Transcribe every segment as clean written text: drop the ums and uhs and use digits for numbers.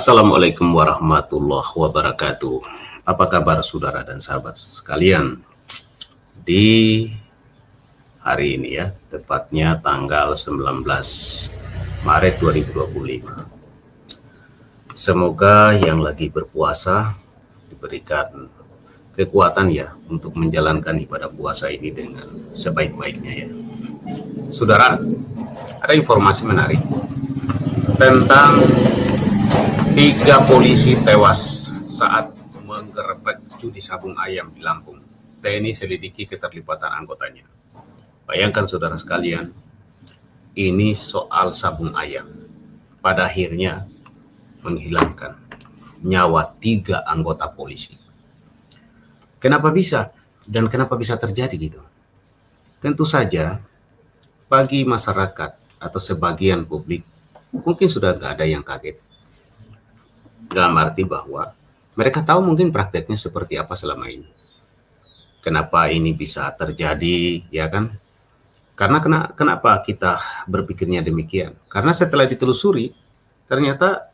Assalamualaikum warahmatullahi wabarakatuh. Apa kabar saudara dan sahabat sekalian? Di hari ini ya, tepatnya tanggal 19 Maret 2025. Semoga yang lagi berpuasa diberikan kekuatan ya untuk menjalankan ibadah puasa ini dengan sebaik-baiknya ya. Saudara, ada informasi menarik tentang 3 polisi tewas saat menggerebek judi sabung ayam di Lampung. TNI selidiki keterlibatan anggotanya. Bayangkan saudara sekalian, ini soal sabung ayam. Pada akhirnya menghilangkan nyawa 3 anggota polisi. Kenapa bisa? Dan kenapa bisa terjadi gitu? Tentu saja bagi masyarakat atau sebagian publik mungkin sudah nggak ada yang kaget. Dalam arti bahwa mereka tahu mungkin prakteknya seperti apa selama ini. Kenapa ini bisa terjadi, ya kan? Karena kenapa kita berpikirnya demikian? Karena setelah ditelusuri, ternyata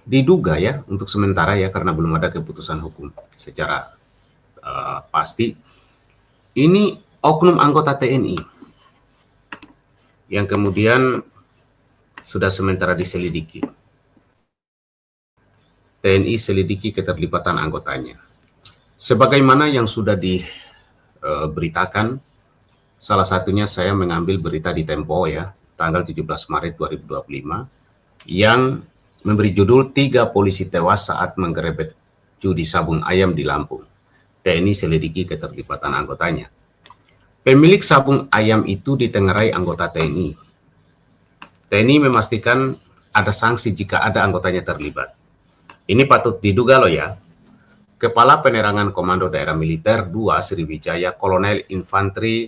diduga ya, untuk sementara ya, karena belum ada keputusan hukum secara pasti, ini oknum anggota TNI yang kemudian sudah sementara diselidiki. TNI selidiki keterlibatan anggotanya. Sebagaimana yang sudah diberitakan, salah satunya saya mengambil berita di Tempo ya, tanggal 17 Maret 2025, yang memberi judul 3 polisi tewas saat menggerebek judi sabung ayam di Lampung. TNI selidiki keterlibatan anggotanya. Pemilik sabung ayam itu ditengarai anggota TNI. TNI memastikan ada sanksi jika ada anggotanya terlibat. Ini patut diduga loh ya. Kepala Penerangan Komando Daerah Militer 2 Sriwijaya Kolonel Infanteri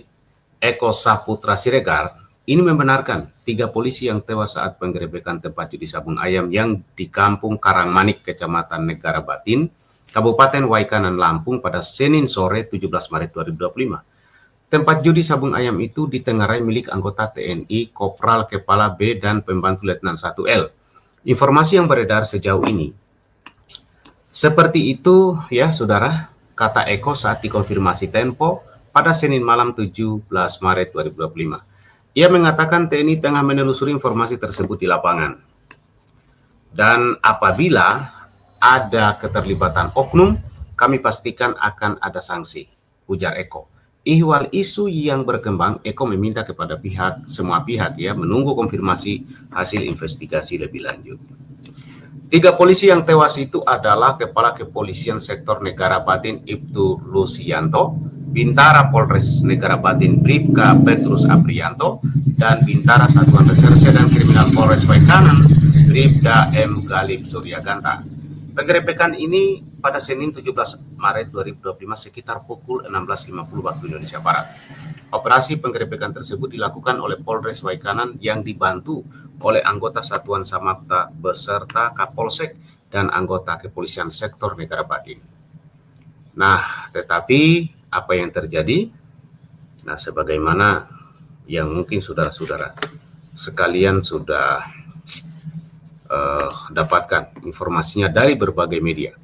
Eko Saputra Siregar ini membenarkan 3 polisi yang tewas saat penggerebekan tempat judi sabung ayam yang di Kampung Karangmanik, Kecamatan Negara Batin, Kabupaten Waikanan, Lampung pada Senin sore 17 Maret 2025. Tempat judi sabung ayam itu ditengarai milik anggota TNI Kopral Kepala B dan Pembantu Letnan 1L. Informasi yang beredar sejauh ini seperti itu ya saudara, kata Eko saat dikonfirmasi Tempo pada Senin malam 17 Maret 2025. Ia mengatakan TNI tengah menelusuri informasi tersebut di lapangan. Dan apabila ada keterlibatan oknum, kami pastikan akan ada sanksi, ujar Eko. Ihwal isu yang berkembang, Eko meminta kepada semua pihak ya menunggu konfirmasi hasil investigasi lebih lanjut. 3 polisi yang tewas itu adalah Kepala Kepolisian Sektor Negara Batin Ibtu Lusianto, Bintara Polres Negara Batin Bribka Petrus Aprianto, dan Bintara Satuan Reserse dan Kriminal Polres Waikanan Bribda M. Galib Suryaganta. Penggerebekan ini pada Senin 17 Maret 2025 sekitar pukul 16.50 waktu Indonesia Barat. Operasi penggerebekan tersebut dilakukan oleh Polres Waikanan yang dibantu oleh anggota Satuan Samapta beserta Kapolsek dan anggota Kepolisian Sektor Negara Batin. Nah, tetapi apa yang terjadi? Nah, sebagaimana yang mungkin saudara-saudara sekalian sudah dapatkan informasinya dari berbagai media,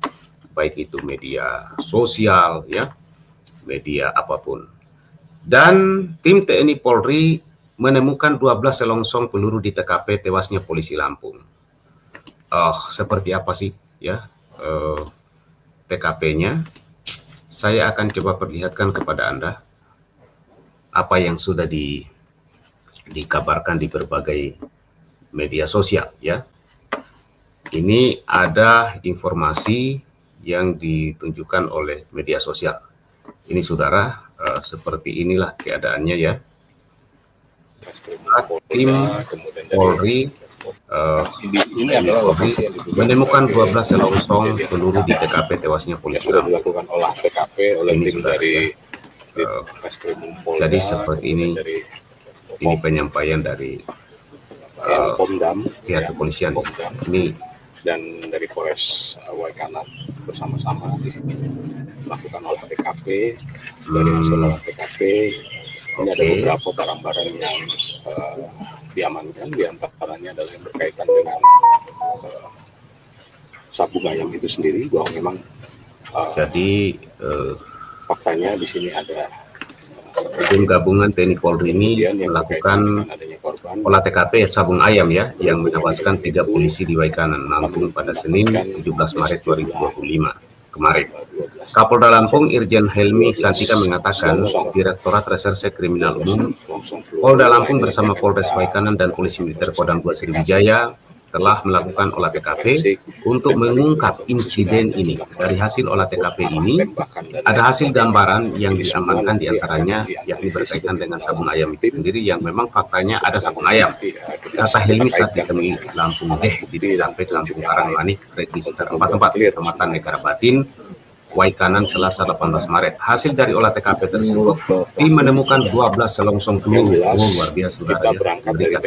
baik itu media sosial ya, media apapun. Dan tim TNI Polri menemukan 12 selongsong peluru di TKP tewasnya polisi Lampung. Seperti apa sih ya TKP-nya? Saya akan coba perlihatkan kepada Anda apa yang sudah dikabarkan di berbagai media sosial ya. Ini ada informasi yang ditunjukkan oleh media sosial. Ini saudara, seperti inilah keadaannya ya. Tim Polri menemukan 12 selongsong peluru di TKP tewasnya polisi. Sudah dilakukan olah TKP oleh tim dari jadi seperti ini penyampaian dari Pomdam, pihak kepolisian. Ini dan dari Polres Waikanan bersama-sama di sini melakukan olah TKP. Dari hasil olah TKP ini ada beberapa barang-barang yang diamankan, diantaranya adalah yang berkaitan dengan sabung ayam itu sendiri, bahwa memang jadi faktanya di sini ada tim gabungan TNI Polri ini melakukan olah TKP sabung ayam ya, yang menewaskan 3 polisi di Waikanan, Lampung pada Senin 17 Maret 2025 kemarin. Kapolda Lampung Irjen Helmi Santika mengatakan Direktorat Reserse Kriminal Umum Polda Lampung bersama Polres Waikanan dan Polisi Militer Kodam 2 Sriwijaya telah melakukan olah TKP untuk mengungkap insiden ini. Dari hasil olah TKP ini, ada hasil gambaran yang diamankan diantaranya, yakni berkaitan dengan sabung ayam itu sendiri, yang memang faktanya ada sabung ayam. Kata Helmi saat ditemui Lampung di TKP Lampung Karangmanik, register 44, Kecamatan Negara Batin, Waikanan, Selasa 18 Maret. Hasil dari olah TKP tersebut, tim menemukan 12 selongsong peluru. Luar biasa, saudara ya.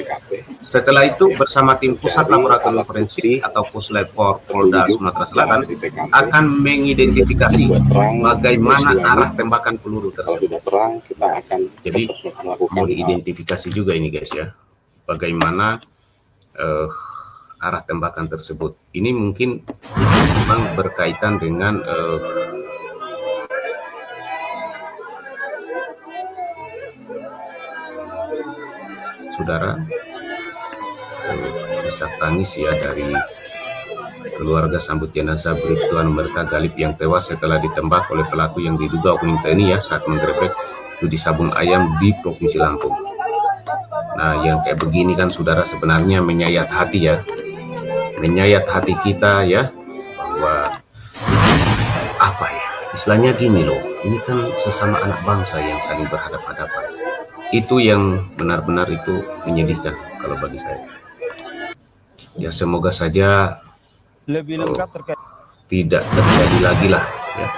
Setelah itu, bersama tim Pusat Laboratorium Forensik atau Puslab Polda Sumatera Selatan akan mengidentifikasi bagaimana arah tembakan peluru tersebut. Jadi, mau diidentifikasi juga ini guys ya, bagaimana arah tembakan tersebut. Ini mungkin memang berkaitan dengan saudara, isak tangis ya dari keluarga sambut jenazah Bribtu Anumerta Galip yang tewas setelah ditembak oleh pelaku yang diduga oknum TNI ya saat menggerebek judi sabung ayam di Provinsi Lampung. Nah, yang kayak begini kan saudara sebenarnya menyayat hati ya, menyayat hati kita ya, bahwa apa ya, istilahnya gini loh, ini kan sesama anak bangsa yang saling berhadapan-hadapan. Itu yang benar-benar itu menyedihkan kalau bagi saya. Ya semoga saja lebih lengkap terkait tidak terjadi lagi lah ya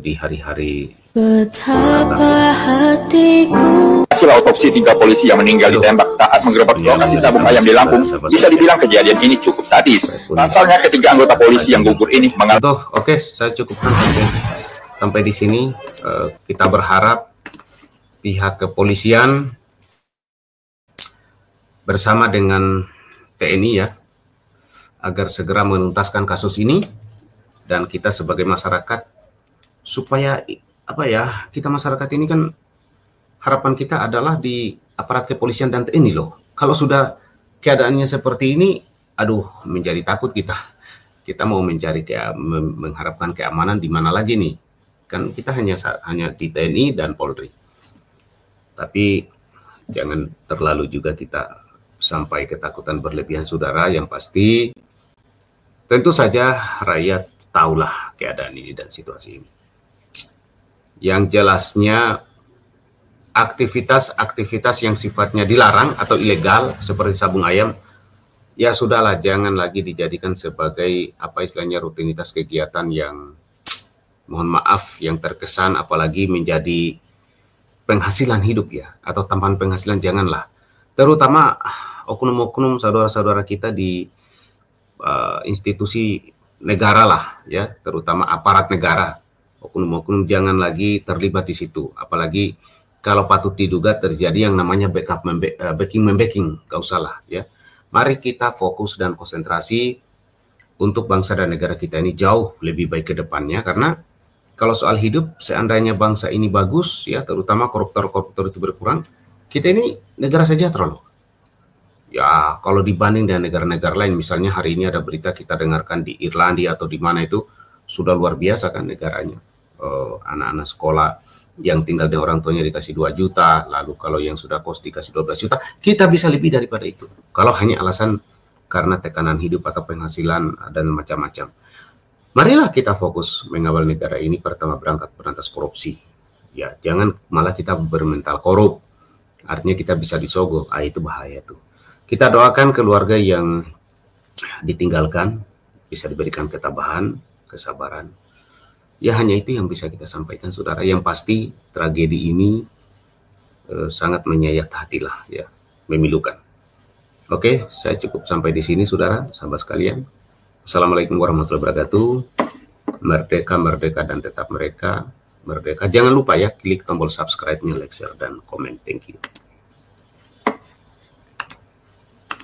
di hari-hari. Betapa hatiku. Hasil otopsi 3 polisi yang meninggal ditembak saat menggerebek lokasi sabung ayam di Lampung, bisa dibilang kejadian ini cukup sadis. Pasalnya ketiga anggota polisi yang gugur ini mengalami. Oke, saya cukupkan sampai di sini. Kita berharap pihak kepolisian bersama dengan TNI ya, agar segera menuntaskan kasus ini, dan kita sebagai masyarakat supaya apa ya, kita masyarakat ini kan harapan kita adalah di aparat kepolisian dan TNI loh. Kalau sudah keadaannya seperti ini, aduh, menjadi takut kita. Kita mau mencari mengharapkan keamanan di mana lagi nih? Kan kita hanya di TNI dan Polri. Tapi jangan terlalu juga kita sampai ketakutan berlebihan saudara. Yang pasti tentu saja rakyat tahulah keadaan ini dan situasi ini. Yang jelasnya aktivitas-aktivitas yang sifatnya dilarang atau ilegal seperti sabung ayam, ya sudahlah, jangan lagi dijadikan sebagai apa istilahnya rutinitas kegiatan yang mohon maaf yang terkesan apalagi menjadi penghasilan hidup ya, atau tambahan penghasilan, janganlah. Terutama oknum-oknum saudara-saudara kita di institusi negara lah ya, terutama aparat negara. Oknum-oknum jangan lagi terlibat di situ, apalagi kalau patut diduga terjadi yang namanya backing, gak usah lah ya. Mari kita fokus dan konsentrasi untuk bangsa dan negara kita ini jauh lebih baik ke depannya, karena kalau soal hidup, seandainya bangsa ini bagus ya, terutama koruptor-koruptor itu berkurang, kita ini negara sejahtera loh. Ya kalau dibanding dengan negara-negara lain, misalnya hari ini ada berita kita dengarkan di Irlandia atau di mana itu sudah luar biasa kan negaranya. Anak-anak sekolah yang tinggal dengan orang tuanya dikasih 2 juta, lalu kalau yang sudah kos dikasih 12 juta, kita bisa lebih daripada itu. Kalau hanya alasan karena tekanan hidup atau penghasilan dan macam-macam. Marilah kita fokus mengawal negara ini, pertama berangkat berantas korupsi. Ya, jangan malah kita bermental korup. Artinya kita bisa disogok, itu bahaya tuh. Kita doakan keluarga yang ditinggalkan bisa diberikan ketabahan, kesabaran. Ya hanya itu yang bisa kita sampaikan saudara. Yang pasti tragedi ini sangat menyayat hati lah ya, memilukan. Oke, saya cukup sampai di sini saudara, sahabat sekalian. Assalamualaikum warahmatullahi wabarakatuh. Merdeka, merdeka dan tetap mereka merdeka. Jangan lupa ya, klik tombol subscribe-nya, like, share dan komen. Thank you.